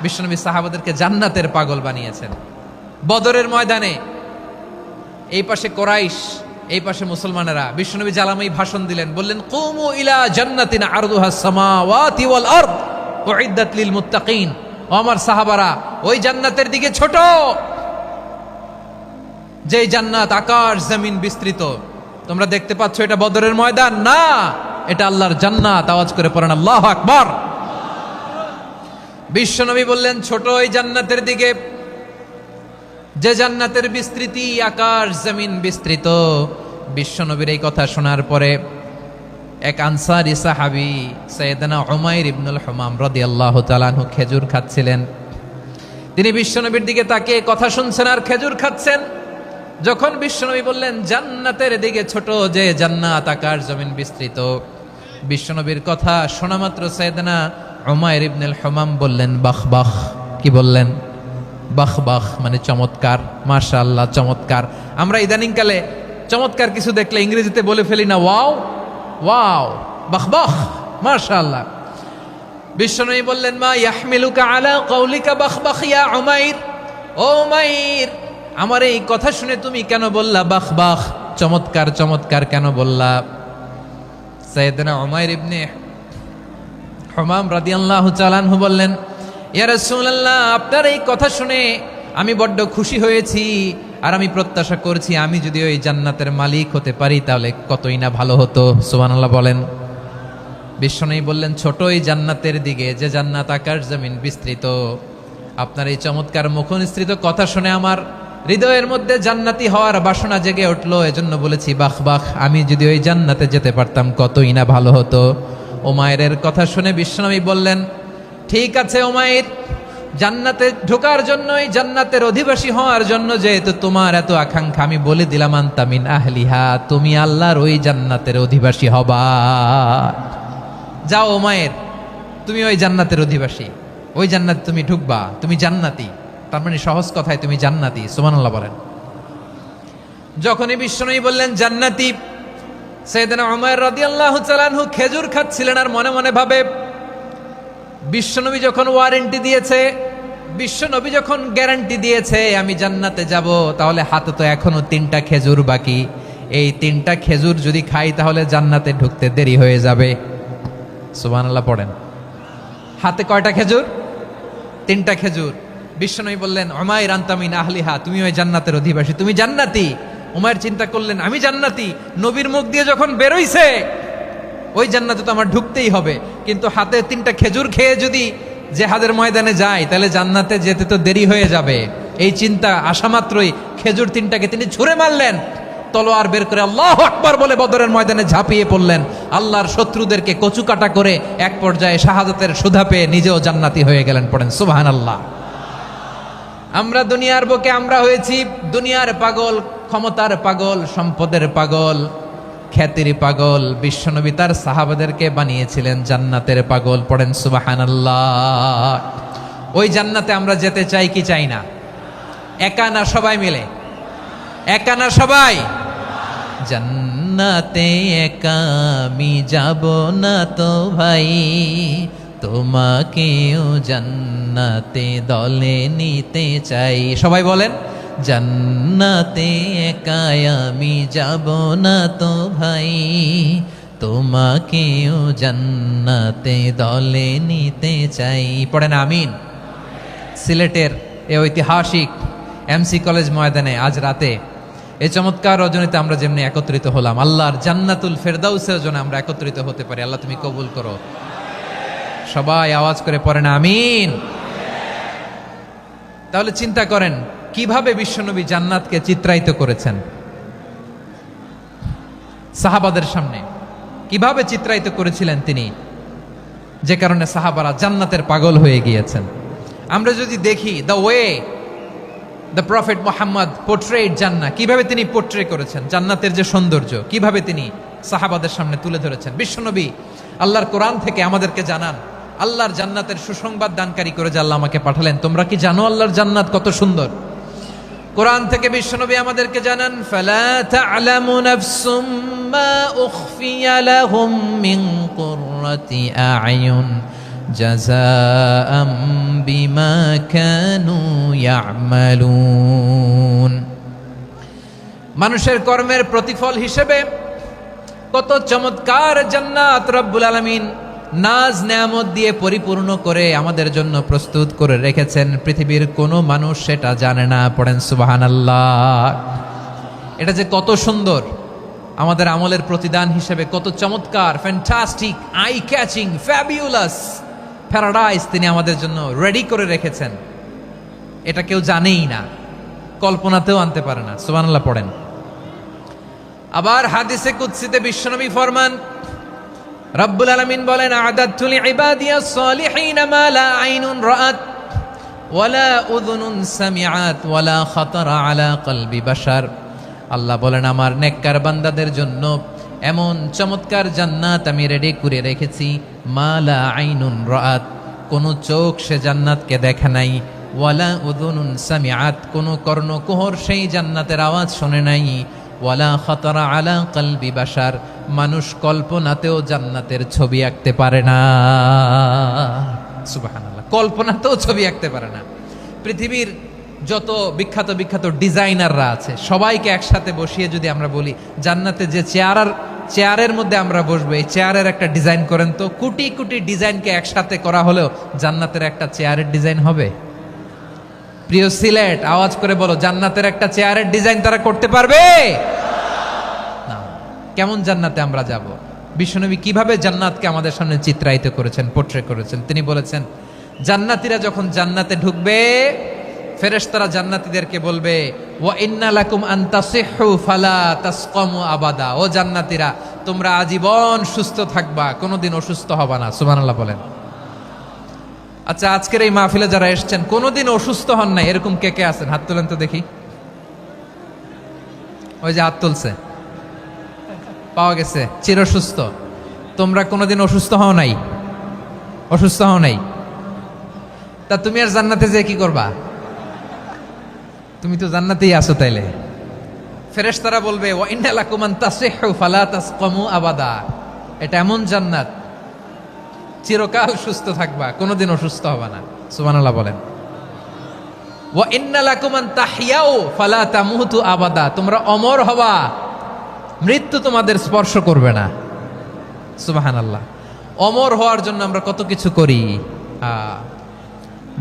বিশ্বনবী সাহাবাদেরকে জান্নাতের পাগল বানিয়েছেন। বদরের ময়দানে এই পাশে কোরাইশ, এই পাশে মুসলমানেরা, বিশ্বনবী জ্বালাময়ী ভাষণ দিলেন, বললেন কুমু ইলা জান্নাতিন আরদুহাস সামাওয়াতি ওয়াল আরদ উইদ্দাত লিল মুত্তাকিন। ও আমার সাহাবারা, ওই জান্নাতের দিকে ছোট, যেই জান্নাত আকাশ জমিন বিস্তৃত। তোমরা দেখতে পাচ্ছ এটা বদরের ময়দান না, এটা আল্লাহর জান্নাত। আওয়াজ করে পড়েন আল্লাহু আকবার। বিশ্বনবী বললেন ছোট ওই জান্নাতের দিকে, যে জান্নাতের বিস্তৃতি আকাশ জমিন বিস্তৃত। বিশ্বনবীর এই কথা শোনার পরে এক আনসারী সাহাবী সাইয়েদনা উমাইর ইবনুল হুমাম রাদিয়াল্লাহু তাআলা আনহু খেজুর খাচ্ছিলেন। তিনি বিশ্বনবীর দিকে তাকিয়ে কথা শুনছেন আর খেজুর খাচ্ছেন। যখন বিশ্বনবী বললেন জান্নাতের দিকে ছোট, যে জান্নাত আকাশ জমিন বিস্তৃত, বিশ্বনবীর কথা শোনা মাত্র সাইয়েদনা উমাইর ইবনুল হুমাম বললেন বাহ বাহ। কি বললেন? বাহ বাহ, মানে চমৎকার, মাশাআল্লাহ, চমৎকার। আমরা ইদানিংকালে চমৎকার কিছু দেখলে ইংরেজিতে বলে ফেলি না ওয়াও ওয়াও, বাহ বাহ, মাশাআল্লাহ। বিশ্বনবী বললেন মা ইয়াহমিলুকা আলা কওলিকা বাহ বাহ ইয়া উমাইর। ও উমাইর, আমার এই কথা শুনে তুমি কেন বললা বাহ বাহ, চমৎকার চমৎকার কেন বললা? সাইয়েদনা উমাইর ইবনে হুমাম রাদিয়াল্লাহু তাআলা আনহু বললেন ইয়া রাসূলুল্লাহ, আপনার এই কথা শুনে আমি বড্ড খুশি হয়েছি, আর আমি প্রত্যাশা করছি আমি যদি ওই জান্নাতের মালিক হতে পারি তাহলে কতই না ভালো হতো। সুবহানাল্লাহ বলেন। বিশ্বনবী বললেন ছোট এই জান্নাতের দিকে, যে জান্নাত আকাশ জমিন বিস্তৃত। আপনার এই চমৎকার মুখনিসৃত কথা শুনে আমার হৃদয়ের মধ্যে জান্নাতি হওয়ার বাসনা জেগে উঠলো, এজন্য বলেছি বাহ বাহ, আমি যদি ওই জান্নাতে যেতে পারতাম কতই না ভালো হতো। উমাইরের কথা শুনে বিশ্বনবী বললেন ঠিক আছে উমাইর, জান্নাতে ঢোকার জন্য, এই জান্নাতের অধিবাসী হওয়ার জন্য যেহেতু তোমার এত আকাঙ্ক্ষা, আমি বলে দিলাম আনতা মিন আহলিহা, তুমি আল্লাহর ওই জান্নাতের অধিবাসী হবা। যাও উমাইর, তুমি ওই জান্নাতের অধিবাসী, ওই জান্নাতে তুমি ঢুকবা, তুমি জান্নাতি। তার মানে সহজ কথায় তুমি জান্নাতি। সুবহানাল্লাহ বলেন। যখনই বিশ্বনবী বললেন জান্নাতি, সাইয়েদনা উমাইর রাদিয়াল্লাহু তাআলা আনহু খেজুর খাচ্ছিলেন আর মনে মনে ভাবে বিশ্বনবী যখন ওয়ারেন্টি দিয়েছে, বিশ্বনবী যখন গ্যারান্টি দিয়েছে আমি জান্নাতে যাব, তাহলে হাতে তো এখনো 3টা খেজুর বাকি। এই 3টা খেজুর যদি খাই তাহলে জান্নাতে ঢুকতে দেরি হয়ে যাবে। সুবহানাল্লাহ পড়েন। হাতে কয়টা খেজুর? 3টা খেজুর। বিশ্বনবী বললেন উমাইর আনতা মিন আহলিহা, তুমি ওই জান্নাতের অধিবাসী, তুমি জান্নাতি। উমাইর চিন্তা করলেন আমি জান্নাতি, নবীর মুখ দিয়ে যখন বেরোইছে ওই জান্নাতে তো আমার ঢুকতেই হবে, কিন্তু হাতে 3টা খেজুর খেয়ে যদি জেহাদের ময়দানে যায় তাহলে জান্নাতে যেতে তো দেরি হয়ে যাবে। এই চিন্তা আসা মাত্রই খেজুর 3টাকে তিনি ছুঁড়ে মারলেন, তলোয়ার বের করে আল্লাহু আকবার বলে বদরের ময়দানে ঝাঁপিয়ে পড়লেন। আল্লাহর শত্রুদেরকে কচুকাটা করে এক পর্যায়ে শাহাদাতের সুধা পেয়ে নিজেও জান্নাতি হয়ে গেলেন। পড়েন সুবহানাল্লাহ। আমরা দুনিয়ার বুকে আমরা হয়েছি দুনিয়ার পাগল, ক্ষমতার পাগল, সম্পদের পাগল, খ্যাতির পাগল। বিশ্বনবী তার সাহাবাদেরকে বানিয়েছিলেন জান্নাতের পাগল। পড়েন সুবহানাল্লাহ। ওই জান্নাতে আমরা যেতে চাই কি চাই না? একা না সবাই মিলে? একা না সবাই? জান্নাতে একা আমি যাব না তো ভাই, তোমাকেও জান্নাতে দলে নিতে চাই। সবাই বলেন জান্নাতে একা আমি যাব না তো ভাই, তোমাকেও জান্নাতে দলে নিতে চাই। পড়েন আমিন। সিলেটের এই ঐতিহাসিক এমসি কলেজ ময়দানে আজ রাতে এই চমৎকার রজনীতে আমরা যেমনি একত্রিত হলাম, আল্লাহর জান্নাতুল ফেরদাউসের জন্য আমরা একত্রিত হতে পারি। আল্লাহ তুমি কবুল করো। সবাই আওয়াজ করে পড়েন আমিন। তাহলে চিন্তা করেন কিভাবে বিশ্বনবী জান্নাতকে চিত্রায়িত করেছেন সাহাবাদের সামনে, কিভাবে চিত্রায়িত করেছিলেন তিনি, যে কারণে সাহাবারা জান্নাতের পাগল হয়ে গিয়েছেন। আমরা যদি দেখি the way the prophet Muhammad portrait জান্নাত, কিভাবে তিনি পোর্ট্রে করেছেন জান্নাতের যে সৌন্দর্য, কিভাবে তিনি সাহাবাদের সামনে তুলে ধরেছেন। বিশ্বনবী আল্লাহর কোরআন থেকে আমাদেরকে জানান আল্লাহর জান্নাতের সুসংবাদ দানকারী করে যে আল্লাহ আমাকে পাঠালেন। তোমরা কি জানো আল্লাহর জান্নাত কত সুন্দর? কোরআন থেকে বিশ্বনবী আমাদেরকে জানান ফালা তা'লামু নাফসুম মা উখফিয়া লাহুম মিন কুররাতি আ'য়ুন জাযাআম বিমা কানু ইয়ামালুন। মানুষের কর্মের প্রতিফল হিসেবে কত চমৎকার জান্নাত রব্বুল আলামিন নাজ নেয়ামত দিয়ে পরিপূর্ণ করে আমাদের জন্য প্রস্তুত করে রেখেছেন। পৃথিবীর কোনো মানুষ সেটা জানে না। পড়েন সুবহানাল্লাহ। এটা যে কত সুন্দর, আমাদের আমলের প্রতিদান হিসেবে কত চমৎকার, fantastic, eye catching, fabulous paradise তিনি আমাদের জন্য রেডি করে রেখেছেন। এটা কেউ জানেই না, কল্পনাতেও আনতে পারে না। সুবহানাল্লাহ পড়েন। আবার হাদিসে কুদসিতে বিশ্বনবী ফরমান, রব্বুল আলামিন বলেন, আ'দাদতু লিইবাদিয়াস সালিহিন মা লা আইনুন রাআত ওয়ালা উযুনুন সামিআত ওয়ালা খাতারা আলা কলবি বাশার। আল্লাহ বলেন, আমার নেককার বান্দাদের জন্য এমন চমৎকার জান্নাত আমি রেডি করে রেখেছি, মা লা আইনুন রাআত, কোন চোখ সে জান্নাতকে দেখে নাই, ওয়ালা উযুনুন সামিআত, কোন কর্ণকুহর সেই জান্নাতের আওয়াজ শোনে নাই, ওয়ালা খাতারা আলা কলবি বাশার, মানুষ কল্পনাতেও জান্নাতের ছবি আঁকতে পারে না। সুবহানাল্লাহ, কল্পনাতেও ছবি আঁকতে পারে না। পৃথিবীর যত বিখ্যাত বিখ্যাত ডিজাইনাররা আছে সবাইকে একসাথে বসিয়ে যদি আমরা বলি জান্নাতে যে চেয়ারের মধ্যে আমরা বসবো, এই চেয়ারের একটা ডিজাইন করেন তো, কোটি কোটি ডিজাইনকে একসাথে করা হলেও জান্নাতের একটা চেয়ারের ডিজাইন হবে? প্রিয় সিলেট, আওয়াজ করে বলো, জান্নাতের একটা চেয়ারের ডিজাইন তারা করতে পারবে না। কেমন জান্নাতে আমরা যাব? বিশ্বনবী কিভাবে জান্নাতকে আমাদের সামনে চিত্রায়িত করেছেন, পোট্রে করেছেন। তিনি বলেছেন, জান্নাতীরা যখন জান্নাতে ঢুকবে, ফেরেশতারা জান্নাতীদেরকে বলবে, ওয়া ইন্না লাকুম আন তাসিহু ফালা তাসকামু আবাদা। ও জান্নাতীরা, তোমরা আজীবন সুস্থ থাকবা, কোনোদিন অসুস্থ হবা না। সুবহানাল্লাহ বলেন। আচ্ছা, আজকের এই মাহফিলে যারা এসেছেন কোনোদিন অসুস্থ হন নাই, এরকম কে কে আছেন? হাত তোলেন তো দেখি। ওই যে হাত তুলছে, পাওয়া গেছে, চিরসুস্থ। তোমরা কোনোদিন অসুস্থ হও নাই? অসুস্থ হও নাই? তা তুমি আর জান্নাতে যে কি করবা? তুমি তো জান্নাতেই আছো তাইলে। ফেরেশতারা বলবে, ওয়া ইন্না লাকুম আন তাসিহু ফালা তাসকামু আবাদা। এটা এমন জান্নাত, চিরকাল সুস্থ থাকবা, কোনোদিন অসুস্থ হবা না। সুবহানাল্লাহ বলেন। ওয়া ইন্না লাকুম আন তাহইয়াউ ফালা তামুতু আবাদা। তোমরা অমর হবা, মৃত্যু তোমাদের স্পর্শ করবে না। সুবহানাল্লাহ। অমর হওয়ার জন্য আমরা কত কিছু করি।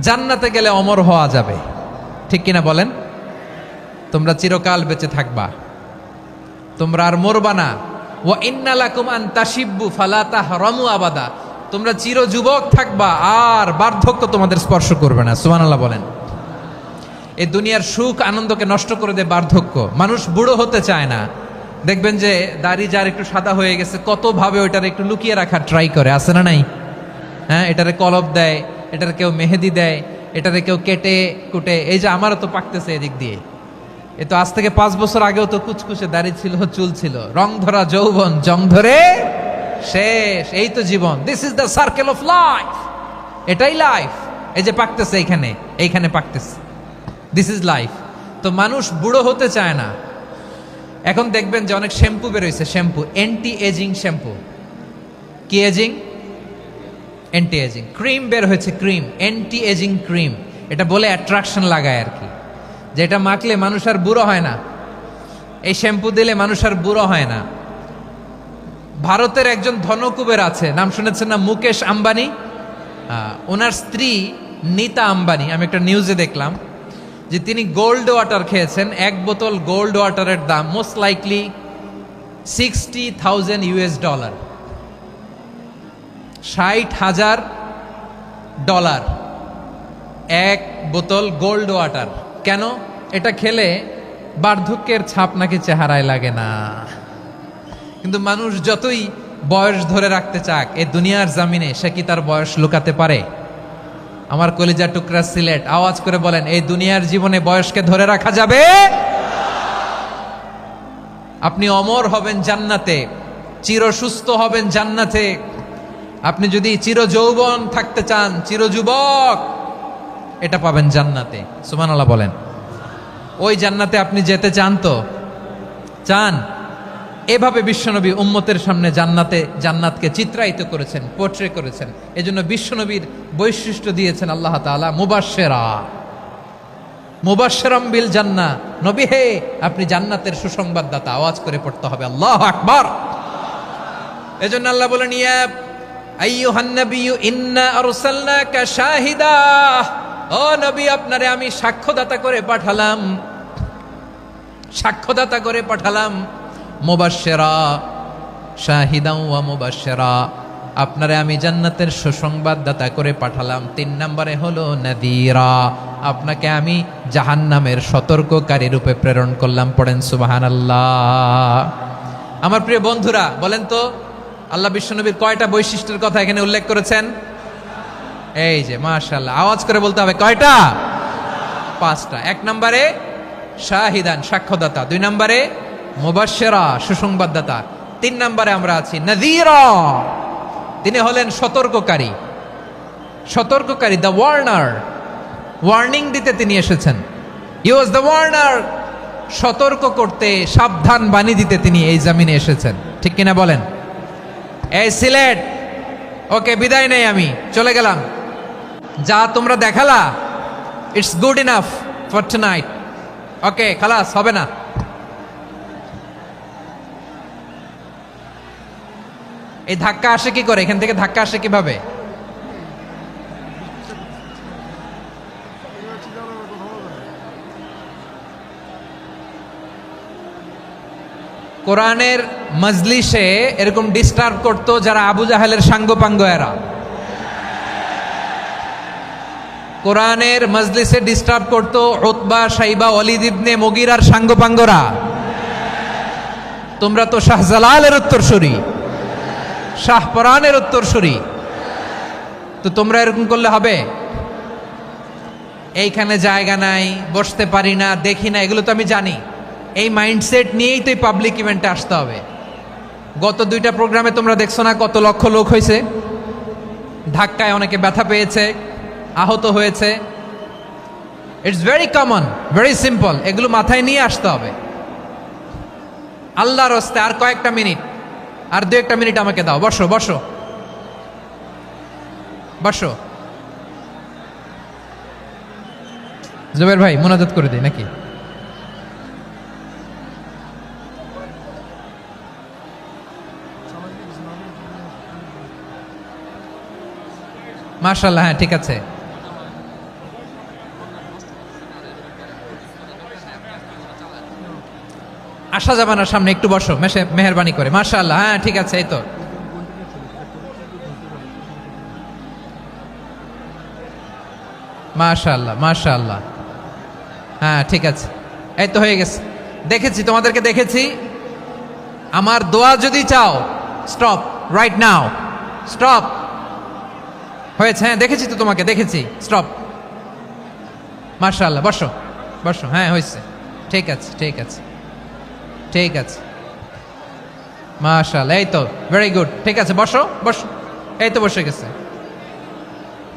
জান্নাতে গেলে অমর হওয়া যাবে, ঠিক কিনা বলেন? তোমরা চিরকাল বেঁচে থাকবা, তোমরা আর মরবা না। ওয়া ইন্না লাকুম আন তাশিব্বু ফালা তাহরামু আবাদা। তোমরা চির যুবক থাকবা, আর বার্ধক্য তোমাদের স্পর্শ করবে না। সুবহানাল্লাহ বলেন। এই দুনিয়ার সুখ আনন্দকে নষ্ট করে দেয় বার্ধক্য। মানুষ বুড়ো হতে চায় না। দেখবেন যে দাড়ি যার একটু সাদা হয়ে গেছে, কত ভাবে ওইটার একটু লুকিয়ে রাখার ট্রাই করে, আছে না নাই? হ্যাঁ, এটারে কলব দেয়, এটার কেউ মেহেদি দেয়, এটারে কেউ কেটে কুটে। এই যে আমারও তো পাকতেছে এদিক দিয়ে, এ তো আজ থেকে 5 বছর আগেও তো কুচকুচে দাড়ি ছিল, চুল ছিল, রং ধরা যৌবন জং ধরে শেষ। এই তো জীবন। This is the circle of life. এটাই লাইফ। এই যে পাকতেছে এইখানে পাকতেছে, দিস ইজ লাইফ। তো মানুষ বুড়ো হতে চায় না। এখন দেখবেন যে অনেক শ্যাম্পু বেরোইছে, শ্যাম্পু, অ্যান্টি এজিং শ্যাম্পু। কি এজিং? Anti ageing. ক্রিম বের হয়েছে, ক্রিম, অ্যান্টি এজিং ক্রিম। এটা বলে অ্যাট্রাকশন লাগায় আর কি, যে এটা মাখলে মানুষ আর বুড়ো হয় না, এই শ্যাম্পু দিলে মানুষ আর বুড়ো হয় না। ভারতের একজন ধনকুবের আছে, নাম শুনেছেন না? মুকেশ আম্বানি। ওনার স্ত্রী নীতা আম্বানি, আমি একটা নিউজে দেখলাম যে তিনি গোল্ড ওয়াটার খেয়েছেন। 1 বোতল গোল্ড ওয়াটারের দাম মোস্ট লাইকলি $60,000 $60,000 1 বোতল গোল্ড ওয়াটার। কেন? এটা খেলে বার্ধক্যের ছাপ নাকি চেহারায় লাগে না। কিন্তু মানুষ যতই বয়স ধরে রাখতে চাক এই দুনিয়ার জামিনে, সে কি তার বয়স লুকাতে পারে? আমার কলিজা টুকরা সিলেট, আওয়াজ করে বলেন, এই দুনিয়ার জীবনে বয়সকে ধরে রাখা যাবে? আপনি অমর হবেন জান্নাতে, চির সুস্থ হবেন জান্নাতে। আপনি যদি চির যৌবন থাকতে চান, চির যুবক, এটা পাবেন জান্নাতে। সুবহানাল্লাহ বলেন। ওই জান্নাতে আপনি যেতে চান তো? চান? এভাবে বিশ্বনবী উম্মতের সামনে জান্নাতকে চিত্রায়িত করেছেন, পোর্ট্রে করেছেন। এজন্য বিশ্বনবীর বৈশিষ্ট্য দিয়েছেন আল্লাহ তাআলা মুবাশশিরাম বিল জান্নাহ। নবী হে, আপনি জান্নাতের সুসংবাদদাতা। আওয়াজ করে পড়তে হবে আল্লাহু আকবার। এজন্য আল্লাহ বলেন, ইয়া আইয়ুহান নাবিয়্যু ইন্না আরসালনাকা শাহিদা। ও নবী, আপনারে আমি সাক্ষ্যদাতা করে পাঠালাম। মুবাশশিরা শাহিদাও ওয়া মুবাশশিরা, আপনারে আমি জান্নাতের সুসংবাদদাতা করে পাঠালাম। 3 নম্বরে হলো নাযীরা, আপনাকে আমি জাহান্নামের সতর্ককারী রূপে প্রেরণ করলাম। পড়েন সুবহানাল্লাহ। আমার প্রিয় বন্ধুরা, বলেন তো আল্লাহ বিশ্বনবীর কয়টা বৈশিষ্ট্যের কথা এখানে উল্লেখ করেছেন? এই যে মাশাআল্লাহ, আওয়াজ করে বলতে হবে কয়টা? 5টা। 1 নম্বরে শাহিদান, সাক্ষ্যদাতা। 2 নম্বরে মুবাশশিরা, সুসংবাদদাতা। 3 নম্বরে আমরা আছি নাযীরা, তিনি হলেন সতর্ককারী, দ্য ওয়ার্নার। ওয়ার্নিং দিতে তিনি এসেছেন। হি ওয়াজ দ্য ওয়ার্নার, সতর্ক করতে, সাবধান বাণী দিতে তিনি এই জমিনে এসেছেন। ঠিক কিনা বলেন? এই সিলেট, ওকে, বিদায় নেই, আমি চলে গেলাম। যা তোমরা দেখালা, it's good enough for tonight. Okay, খালাস, হবে না। এই ধাক্কা আসে কি করে? এখান থেকে ধাক্কা আসে কিভাবে? কোরআনের মজলিসে এরকম ডিস্টার্ব করতো যারা আবু জাহেলের সাঙ্গপাঙ্গ এরা। কোরআনের মজলিসে ডিস্টার্ব করতো উতবা, শাইবা, ওয়ালিদ ইবনে মুগীরার সাঙ্গপাঙ্গরা। তোমরা তো শাহজালালের উত্তরসূরি, শাহপরানের উত্তরসূরি, তো তোমরা এরকম করলে হবে? এইখানে জায়গা নাই, বসতে পারি না, দেখি না, এগুলো তো আমি জানি। এই মাইন্ডসেট নিয়েই তো এই পাবলিক ইভেন্টে আসতে হবে। গত 2টা প্রোগ্রামে তোমরা দেখছো না কত লক্ষ লোক হয়েছে? ধাক্কায় অনেকে ব্যথা পেয়েছে, আহত হয়েছে। It's very common, very simple. এগুলো মাথায় নিয়ে আসতে হবে। আল্লাহর রাস্তে আর কয়েকটা মিনিট, আর 2-1টা মিনিট আমাকে দাও। বসো বসো বসো। জুবের ভাই, মুনাজাত করে দিই নাকি? মাশাআল্লাহ, হ্যাঁ ঠিক আছে। আসা যাবে না সামনে, একটু বসো মেহেরবানি করে। মাশাআল্লাহ, হ্যাঁ ঠিক আছে। এই তো মাশাআল্লাহ, মাশাআল্লাহ, হ্যাঁ ঠিক আছে। এই তো হয়ে গেছে। দেখেছি, তোমাদেরকে দেখেছি। আমার দোয়া যদি চাও, স্টপ রাইট নাও, স্টপ। হয়েছে? হ্যাঁ দেখেছি তো, তোমাকে দেখেছি। স্টপ। মাশাআল্লাহ, বসো বসো। হ্যাঁ হয়েছে, ঠিক আছে ঠিক আছে ঠিক আছে। মাশাআল্লাহ, এই তো ভেরি গুড। ঠিক আছে, বসো বসো। এই তো বসে গেছে,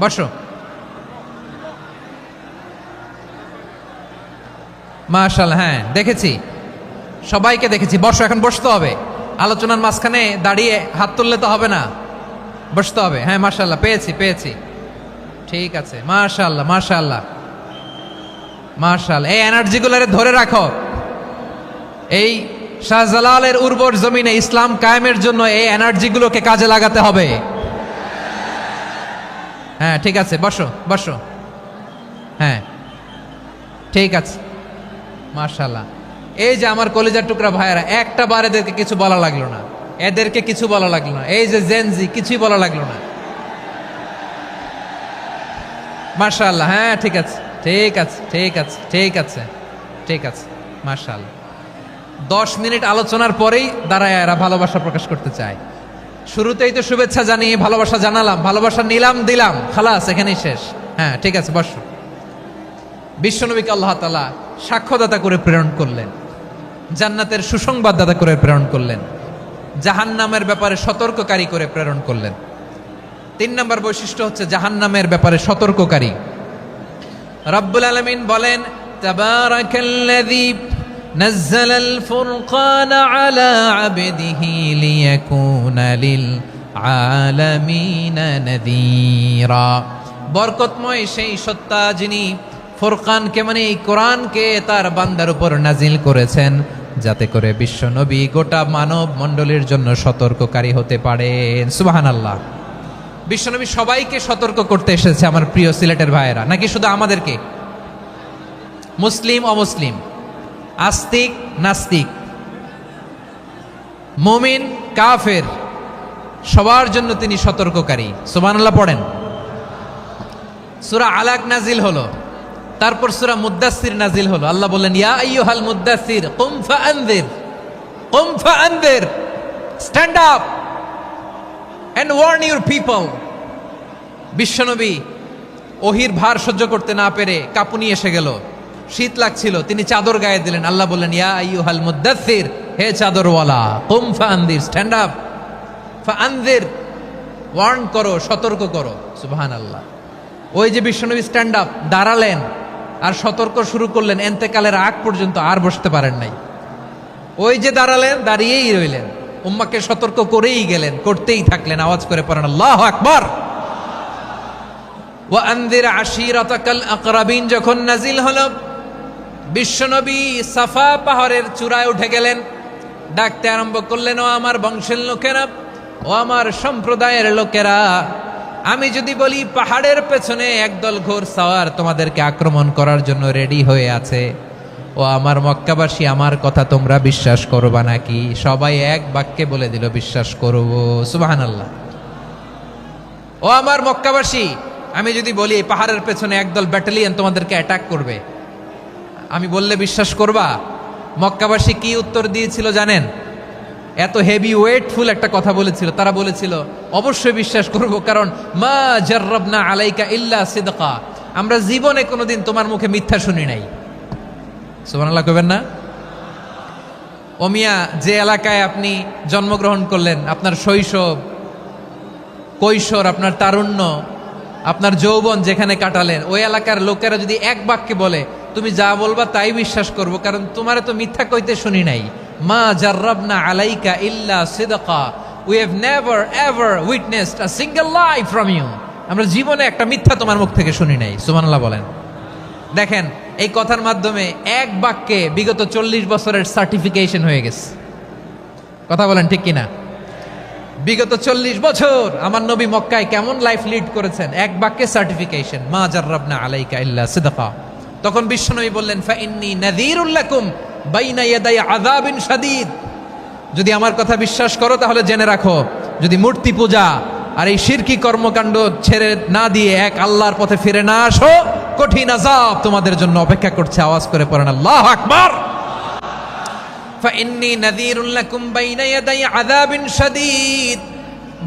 বসো। মাশাআল্লাহ, হ্যাঁ দেখেছি, সবাইকে দেখেছি। বসো, এখন বসতে হবে। আলোচনার মাঝখানে দাঁড়িয়ে হাত তুললে তো হবে না, বসতে হবে। হ্যাঁ মাশাআল্লাহ, পেয়েছি। ঠিক আছে, মাশাআল্লাহ মাশাআল্লাহ মাশাআল্লাহ। এই এনার্জিগুলোরে ধরে রাখো। এই শাহজালালের উর্বর জমিনে ইসলাম কায়েমের জন্য এই এনার্জিগুলোকে কাজে লাগাতে হবে। হ্যাঁ ঠিক আছে, বসো বসো। হ্যাঁ ঠিক আছে, মাশাআল্লাহ। এই যে আমার কলিজার টুকরা ভাইয়েরা, একটা বার এদেরকে কিছু বলা লাগলো না, এদেরকে কিছু বলা লাগলো না। এই যে জেনজি, কিছুই বলা লাগলো না। মাশাআল্লাহ, হ্যাঁ ঠিক আছে ঠিক আছে ঠিক আছে ঠিক আছে ঠিক আছে। মাশাআল্লাহ। 10 মিনিট আলোচনার পরেই দাঁড়ায় এরা ভালোবাসা প্রকাশ করতে চায়। শুরুতেই তো শুভেচ্ছা জানিয়ে ভালোবাসা জানালাম, ভালোবাসা নিলাম, দিলাম, খালাস, এখানেই শেষ। হ্যাঁ ঠিক আছে, বসো। বিশ্বনবীকে আল্লাহ তাআলা সাক্ষ্যদাতা করে প্রেরণ করলেন, জান্নাতের সুসংবাদদাতা করে প্রেরণ করলেন, জাহান্নামের ব্যাপারে সতর্ককারী করে প্রেরণ করলেন। 3 নম্বর বৈশিষ্ট্য হচ্ছে জাহান্নামের ব্যাপারে সতর্ককারী। রব্বুল আলামিন বলেন, তাবারাকাল্লাযী নাজ্জালাল ফুরকানা আলা আবদিহি লিয়াকুনা লিল আলামিনা নাযীরা। বরকতময় সেই সত্তা যিনি ফুরকানকে মানে এই কোরআনকে তার বান্দার উপর নাজিল করেছেন, যাতে করে বিশ্ব নবী গোটা মানব মণ্ডলীর জন্য সতর্ককারী হতে পারেন। সুবহানাল্লাহ। বিশ্বনবী সবাইকে সতর্ক করতে এসেছে আমার প্রিয় সিলেটের ভাইয়েরা, নাকি শুধু আমাদেরকে? মুসলিম অমুসলিম, আস্তিক নাস্তিক, মুমিন কাফের, সবার জন্য তিনি সতর্ককারী। সুবহানাল্লাহ পড়েন। সূরা আলাক নাজিল হলো, তারপর সূরা মুদ্দাসসির নাজিল হলো। আল্লাহ বললেন, ইয়া আইয়ুহাল মুদ্দাসসির কুম ফাআনযির, কুম ফাআনযির, stand up and warn your people. বিশ্বনবী ওহির ভার সহ্য করতে না পেরে কাঁপুনি এসে গেল, শীত লাগছিল, তিনি চাদর গায়ে দিলেন। আল্লাহ বললেন, ইয়া আইয়ুহাল মুদ্দাসসির, হে চাদরওয়ালা, কুম ফাআনযির, স্ট্যান্ড আপ, ফাআনযির, ওয়ার্ন করো, সতর্ক করো। সুবহানাল্লাহ। ওই যে বিশ্বনবী স্ট্যান্ড আপ, দাঁড়ালেন আর সতর্ক শুরু করলেন, এন্তেকালের আগ পর্যন্ত আর বসতে পারেন নাই। ওই যে দাঁড়ালেন, দাঁড়িয়েই রইলেন, উম্মাকে সতর্ক করেই গেলেন, করতেই থাকলেন। আওয়াজ করে পড়েন আল্লাহু আকবার। ওয়া আনযির আশীরাতাকাল আকরাবিন যখন নাজিল হলো, বিশ্বনবী সাফা পাহাড়ের চূড়ায় উঠে গেলেন, ডাকতে আরম্ভ করলেন, ও আমার বংশের লোকেরা, ও আমার সম্প্রদায়ের লোকেরা, আমি যদি বলি পাহাড়ের পেছনে একদল ঘোড়সাওয়ার তোমাদেরকে আক্রমণ করার জন্য রেডি হয়ে আছে, ও আমার মক্কাবাসী, আমার কথা তোমরা বিশ্বাস করবা নাকি? সবাই এক বাক্যে বলে দিল, বিশ্বাস করব। সুবহানাল্লাহ। ও আমার মক্কাবাসী, আমি যদি বলি এই পাহাড়ের পেছনে একদল ব্যাটালিয়ন তোমাদেরকে অ্যাটাক করবে, আমি বললে বিশ্বাস করবা? মক্কাবাসী কি উত্তর দিয়েছিল জানেন? এত হেভি ওয়েটফুল একটা কথা বলেছিল। তারা বলেছিল, অবশ্যই বিশ্বাস করব, কারণ মা জাররাবনা আলাইকা ইল্লা সিদকা, আমরা জীবনে কোনোদিন তোমার মুখে মিথ্যা শুনি নাই। সুবহানাল্লাহ কইবেন না? ও মিয়া, যে এলাকায় আপনি জন্মগ্রহণ করলেন, আপনার শৈশব, কৈশোর, আপনার তারুণ্য, আপনার যৌবন যেখানে কাটালেন, ওই এলাকার লোকেরা যদি এক বাক্যে বলে তুমি যা বলবা তাই বিশ্বাস করব, কারণ তোমারে তো মিথ্যা কইতে শুনি নাই। মা জাররাবনা আলাইকা ইল্লা সিদকা, we have never ever witnessed a single lie from you, আমরা জীবনে একটা মিথ্যা তোমার মুখ থেকে শুনি নাই। সুবহানাল্লাহ বলেন। দেখেন, এই কথার মাধ্যমে এক বাক্যে বিগত 40 বছরের সার্টিফিকেশন হয়ে গেছে। কথা বলেন ঠিক কিনা? বিগত 40 বছর আমার নবী মক্কায় কেমন লাইফ লিড করেছেন, এক বাক্যে সার্টিফিকেশন, মা জাররাবনা আলাইকা ইল্লা সিদকা। তখন বিশ্বনবী বললেন, ফাইন্নী নাযীরুল লাকুম বাইনা ইয়াদাই আযাবিন শাদীদ, যদি আমার কথা বিশ্বাস করো তাহলে জেনে রাখো, যদি মূর্তি পূজা আর এই শিরকি কর্মকাণ্ড ছেড়ে না দিয়ে এক আল্লাহর পথে ফিরে না আসো, কঠিন আযাব তোমাদের জন্য অপেক্ষা করছে। আওয়াজ করে পড়েন আল্লাহু আকবার। ফাইন্নী নাযীরুল লাকুম বাইনা ইয়াদাই আযাবিন শাদীদ,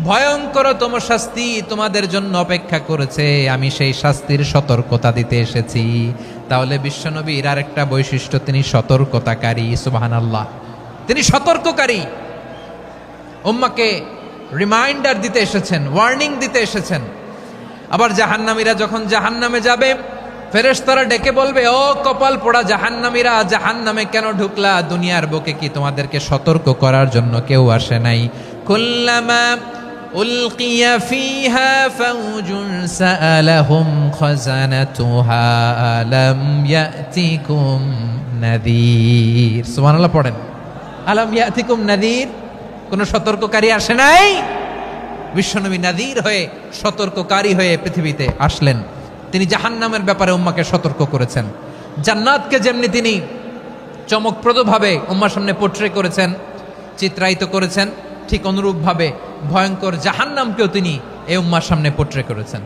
ভয়ঙ্করতম শাস্তি তোমাদের জন্য অপেক্ষা করেছে, আমি সেই শাস্তির সতর্কতা দিতে এসেছি। তাহলে বিশ্বনবীর আরেকটা বৈশিষ্ট্য, তিনি সতর্কতাকারী। সুবহানাল্লাহ। তিনি সতর্ককারী, উম্মাকে রিমাইন্ডার দিতে এসেছেন, ওয়ার্নিং দিতে এসেছেন। আবার জাহান্নামীরা যখন জাহান্নামে যাবে, ফেরেশতারা ডেকে বলবে, ও কপাল পোড়া জাহান্নামীরা, জাহান্নামে কেন ঢুকলা? দুনিয়ার বুকে কি তোমাদেরকে সতর্ক করার জন্য কেউ আসে নাই? কুল্লামা উলকিয়া ফিহা ফাউজুন সাআলাহুম খাজানাতুহা আলাম ইয়াতিকুম নাযীর। সুবহানাল্লাহ পড়েন। আলাম ইয়াতিকুম নাযীর, কোন সতর্ককারী আসে নাই? বিশ্বনবী নাযীর হয়ে, সতর্ককারী হয়ে পৃথিবীতে আসলেন। তিনি জাহান্নামের ব্যাপারে উম্মাকে সতর্ক করেছেন। জান্নাতকে যেমনি তিনি চমকপ্রদভাবে উম্মার সামনে পোট্রে করেছেন, চিত্রায়িত করেছেন, ঠিক অনুরূপভাবে ভয়ঙ্কর জাহান্নামকেও তিনি এই উম্মার সামনে পোট্রে করেছেন।